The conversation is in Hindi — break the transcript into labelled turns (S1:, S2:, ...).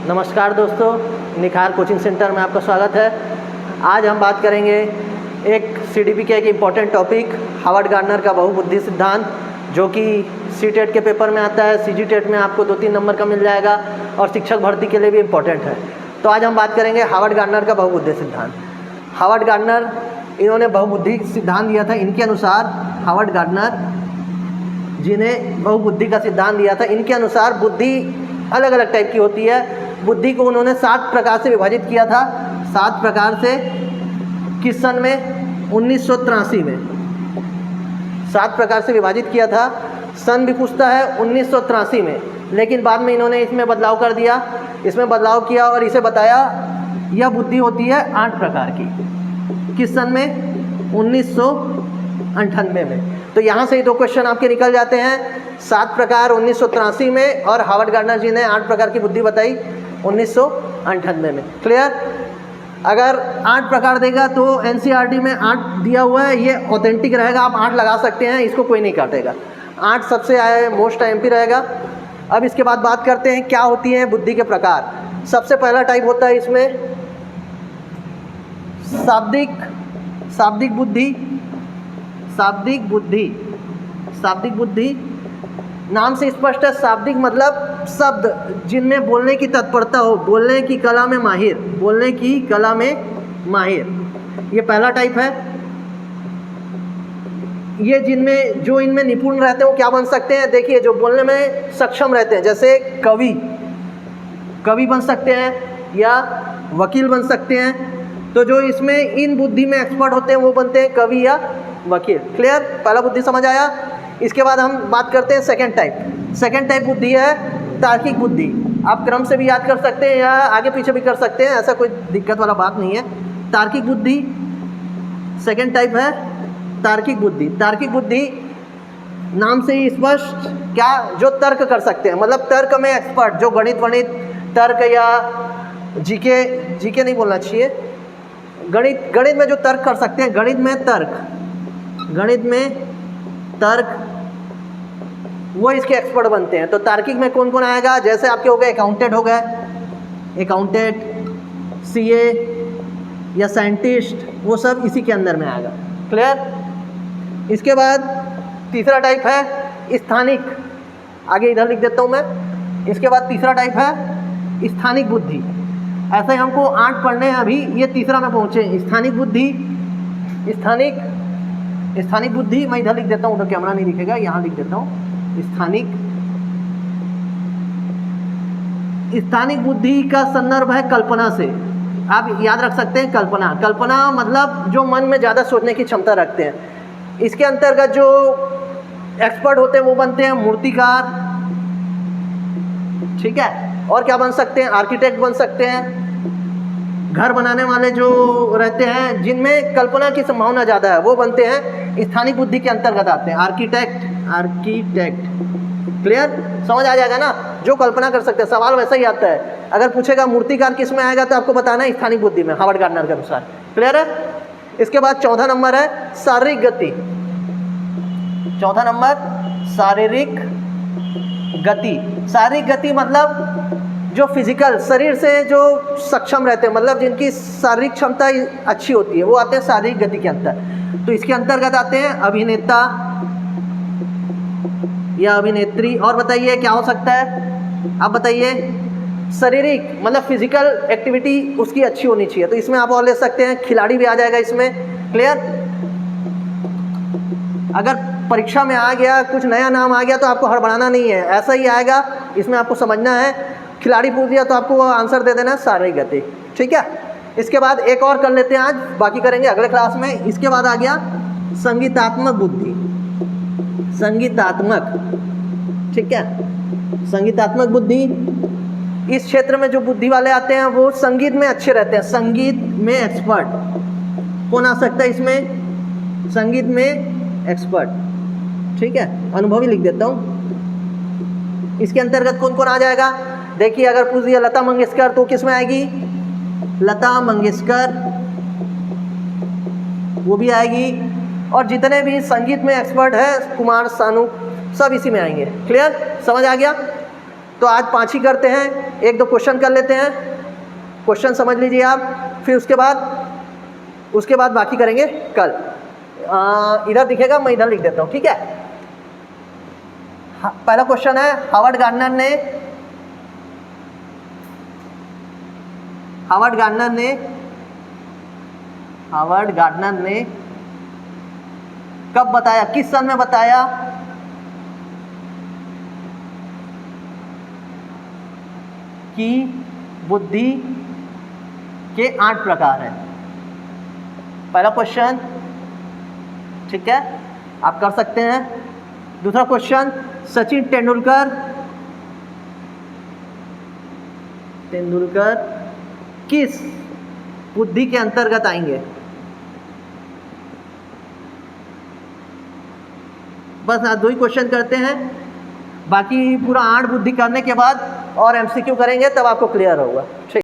S1: नमस्कार दोस्तों, निखार कोचिंग सेंटर में आपका स्वागत है। आज हम बात करेंगे एक सीडीपी के एक इम्पॉर्टेंट टॉपिक हावर्ड गार्डनर का बहुबुद्धि सिद्धांत, जो कि सीटेट के पेपर में आता है, सीजीटेट में आपको 2-3 नंबर का मिल जाएगा और शिक्षक भर्ती के लिए भी इम्पॉर्टेंट है। तो आज हम बात करेंगे हावर्ड गार्डनर का बहुबुद्धि सिद्धांत। हावर्ड गार्डनर इन्होंने बहुबुद्धि सिद्धांत दिया था। इनके अनुसार हावर्ड गार्डनर जिन्हें बहुबुद्धि का सिद्धांत दिया था, इनके अनुसार बुद्धि अलग अलग टाइप की होती है। बुद्धि को उन्होंने 7 प्रकार से विभाजित किया था। 7 प्रकार से किस सन में? 1983 में 7 प्रकार से विभाजित किया था। सन भी पूछता है 1983 में, लेकिन बाद में इन्होंने इसमें बदलाव कर दिया, इसमें बदलाव किया और इसे बताया यह बुद्धि होती है 8 प्रकार की। किस सन में? 1998 में। तो यहाँ से ही 2 क्वेश्चन आपके निकल जाते हैं। 7 प्रकार 1983 में और हावर्ड गार्डनर जी ने 8 प्रकार की बुद्धि बताई 1998 में। क्लियर? अगर 8 प्रकार देगा तो एनसीईआरटी में 8 दिया हुआ है, ये ऑथेंटिक रहेगा, आप 8 लगा सकते हैं, इसको कोई नहीं काटेगा। 8 सबसे मोस्ट एमपी रहेगा। अब इसके बाद बात करते हैं क्या होती है बुद्धि के प्रकार। सबसे पहला टाइप होता है इसमें शाब्दिक बुद्धि नाम से स्पष्ट है। शाब्दिक मतलब शब्द जिनमें बोलने की तत्परता हो, बोलने की कला में माहिर, ये पहला टाइप है। ये इनमें निपुण रहते हैं वो क्या बन सकते हैं? देखिए, जो बोलने में सक्षम रहते हैं, जैसे कवि बन सकते हैं या वकील बन सकते हैं। तो जो इसमें इन बुद्धि में एक्सपर्ट होते हैं वो बनते हैं कवि या वकील। क्लियर? पहला बुद्धि समझ आया। इसके बाद हम बात करते हैं सेकंड टाइप बुद्धि है तार्किक बुद्धि। आप क्रम से भी याद कर सकते हैं या आगे पीछे भी कर सकते हैं, ऐसा कोई दिक्कत वाला बात नहीं है। तार्किक बुद्धि सेकंड टाइप है। तार्किक बुद्धि नाम से ही स्पष्ट, क्या? जो तर्क कर सकते हैं, मतलब तर्क में एक्सपर्ट, जो गणित तर्क या जीके नहीं बोलना चाहिए, गणित में जो तर्क कर सकते हैं, गणित में तर्क वो इसके एक्सपर्ट बनते हैं। तो तार्किक में कौन कौन आएगा? जैसे आपके हो गए अकाउंटेंट, सीए या साइंटिस्ट, वो सब इसी के अंदर में आएगा। क्लियर? इसके बाद तीसरा टाइप है स्थानिक। आगे इधर लिख देता हूँ मैं। इसके बाद तीसरा टाइप है स्थानिक बुद्धि। ऐसे ही हमको 8 पढ़ने हैं, अभी ये तीसरा में पहुँचे। स्थानिक बुद्धि मैं इधर लिख देता हूँ, तो कैमरा नहीं दिखेगा, यहाँ लिख देता हूँ। स्थानिक बुद्धि का संदर्भ है कल्पना से। आप याद रख सकते हैं कल्पना मतलब जो मन में ज़्यादा सोचने की क्षमता रखते हैं। इसके अंतर्गत जो एक्सपर्ट होते हैं वो बनते हैं मूर्तिकार, ठीक है। और क्या बन सकते हैं? आर्किटेक्ट बन सकते हैं। घर बनाने वाले जो रहते हैं, जिनमें कल्पना की संभावना ज़्यादा है, वो बनते हैं स्थानिक बुद्धि के अंतर्गत आते हैं। आर्किटेक्ट। क्लियर? समझ आ जाएगा ना? जो कल्पना कर सकते हैं। सवाल वैसा ही आता है, अगर पूछेगा मूर्तिकार किस में आएगा तो आपको बताना है स्थानिक बुद्धि में, हावर्ड गार्डनर के अनुसार। क्लियर है? इसके बाद चौथा नंबर है शारीरिक गति। शारीरिक गति मतलब जो फिजिकल शरीर से जो सक्षम रहते हैं, मतलब जिनकी शारीरिक क्षमता अच्छी होती है, वो आते हैं शारीरिक गति के अंतर। तो इसके अंतर्गत आते हैं अभिनेता या अभिनेत्री। और बताइए क्या हो सकता है? आप बताइए। शारीरिक मतलब फिजिकल एक्टिविटी उसकी अच्छी होनी चाहिए, तो इसमें आप और ले सकते हैं खिलाड़ी भी आ जाएगा इसमें। क्लियर? अगर परीक्षा में आ गया, कुछ नया नाम आ गया तो आपको हड़बड़ाना नहीं है, ऐसा ही आएगा, इसमें आपको समझना है। खिलाड़ी पूछ दिया तो आपको आंसर दे देना शारीरिक गति, ठीक है। इसके बाद एक और कर लेते हैं, आज बाकी करेंगे अगले क्लास में। इसके बाद आ गया संगीतात्मक बुद्धि। ठीक है। संगीतात्मक बुद्धि, इस क्षेत्र में जो बुद्धि वाले आते हैं वो संगीत में अच्छे रहते हैं, संगीत में एक्सपर्ट। कौन आ सकता है इसमें? संगीत में एक्सपर्ट, ठीक है। अनुभवी लिख देता हूँ। इसके अंतर्गत कौन कौन आ जाएगा? देखिए, अगर पूछ दिया लता मंगेशकर तो किस में आएगी? लता मंगेशकर, वो भी आएगी। और जितने भी संगीत में एक्सपर्ट है, कुमार सानू, सब इसी में आएंगे। क्लियर? समझ आ गया? तो आज 5 ही करते हैं, 1-2 क्वेश्चन कर लेते हैं, क्वेश्चन समझ लीजिए आप, फिर उसके बाद बाकी करेंगे कल। इधर दिखेगा, मैं इधर लिख देता हूँ, ठीक है। पहला क्वेश्चन है, हावर्ड गार्डनर ने कब बताया, किस सन में बताया कि बुद्धि के 8 प्रकार हैं। पहला क्वेश्चन, ठीक है, आप कर सकते हैं। दूसरा क्वेश्चन, सचिन तेंदुलकर किस बुद्धि के अंतर्गत आएंगे। बस आज 2 ही क्वेश्चन करते हैं, बाकी पूरा 8 बुद्धि करने के बाद और MCQ करेंगे, तब आपको क्लियर होगा। ठीक।